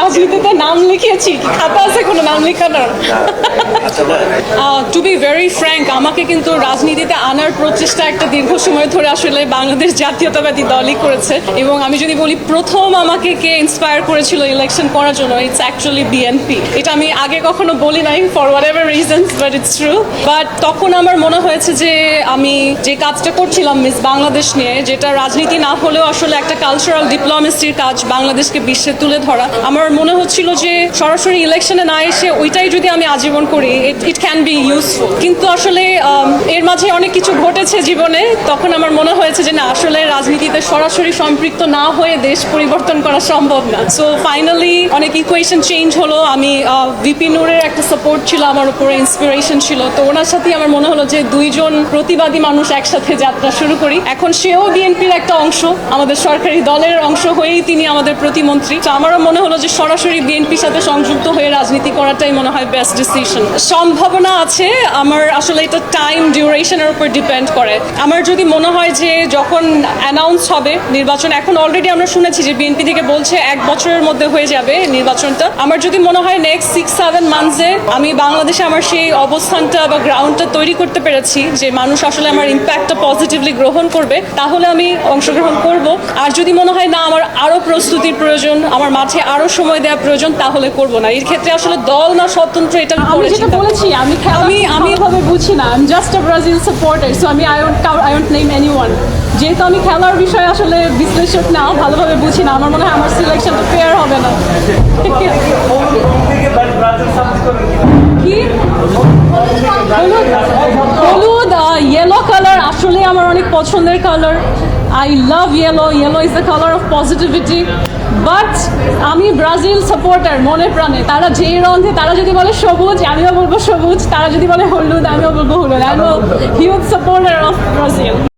রাজনীতিতে নাম লিখিয়েছি, খাতা আছে কোনো নাম লেখানোর? টু বি ভেরি ফ্র্যাঙ্ক, আমাকে কিন্তু রাজনীতিতে আনার প্রচেষ্টা একটা দীর্ঘ সময় ধরে আসলে বাংলাদেশ জাতীয়তাবাদী দলই করেছে। এবং আমি যদি বলি প্রথম আমাকে কে ইন্সপায়ার করেছিল ইলেকশন করার জন্য, ইটস অ্যাকচুয়ালি বিএনপি। এটা আমি আগে কখনো বলি নাই for what ever reasons, but it's true. But তখন আমার মনে হয়েছে যে আমি যে কাজটা করছিলাম মিস বাংলাদেশ নিয়ে, যেটা রাজনীতি না হলেও আসলে একটা কালচারাল ডিপ্লোমেসির কাজ, বাংলাদেশকে বিশ্বে তুলে ধরা, আমার মনে হচ্ছিল যে সরাসরি ইলেকশনে না এসে ওইটাই যদি আমি আজীবন করি, ইট ক্যান বি ইউজফুল। কিন্তু আসলে এর মাঝে অনেক কিছু ঘটেছে জীবনে, তখন আমার মনে হয়েছে যে না, আসলে রাজনীতিতে সরাসরি সম্পৃক্ত না হয়ে দেশ পরিবর্তন করা সম্ভব না। সো ফাইনালি অনেক ইকুয়েশন চেঞ্জ হলো। আমি ভিপি নূরের একটা সাপোর্ট ছিল আমার উপরে, ইন্সপিরেশন ছিল, তো ওনার সাথেই আমার মনে হলো যে দুইজন প্রতিবাদী মানুষ একসাথে যাত্রা শুরু করি। এখন সেও বিএনপির একটা অংশ, আমাদের সরকারি দলের অংশ হয়েই তিনি আমাদের প্রতিমন্ত্রী। তো আমারও মনে হলো যে সরাসরি বিএনপির সাথে সংযুক্ত হয়ে রাজনীতি করাটাই মনে হয় বেস্ট ডিসিশন। সম্ভাবনা আছে, আমার আসলে এটা টাইম ডিউরেশনের উপর ডিপেন্ড করে। আমার যদি মনে হয় যে যখন অ্যানাউন্স হবে নির্বাচন, এখন অলরেডি আমরা শুনেছি যে বিএনপি থেকে বলছে 1 বছরের মধ্যে হয়ে যাবে নির্বাচনটা। আমার যদি মনে হয় নেক্সট 6-7 মান্থসে আমি বাংলাদেশে আমার সেই অবস্থানটা বা গ্রাউন্ডটা তৈরি করতে পেরেছি যে মানুষ আসলে আমার ইম্প্যাক্টটা পজিটিভলি গ্রহণ করবে, তাহলে আমি অংশগ্রহণ করব। আর যদি মনে হয় না আমার আরও প্রস্তুতির প্রয়োজন, আমার মাঠে আরও সময় দেওয়া প্রয়োজন, তাহলে করব না। এর ক্ষেত্রে আসলে দল না স্বতন্ত্র, এটা আমি যেটা বলেছি, আমি এভাবে বুঝি না। I am just a Brazil supporter, so আমি আই ওন্ট নেম এনিওয়ান। যেহেতু আমি খেলার বিষয়ে আসলে বিশ্লেষক না, ভালোভাবে বুঝি না, আমার মনে হয় আমার সিলেকশনটা ফেয়ার হবে না। কি হলুদ, ইয়েলো কালার আসলে আমার অনেক পছন্দের colour. I love yellow, yellow is the colour of positivity. But আমি ব্রাজিল সাপোর্টার মনে প্রাণে। তারা যেই রঙে, তারা যদি বলে সবুজ আমিও বলবো সবুজ, তারা যদি বলে হলুদ আমিও বলবো হলুদ। I am a huge supporter of Brazil.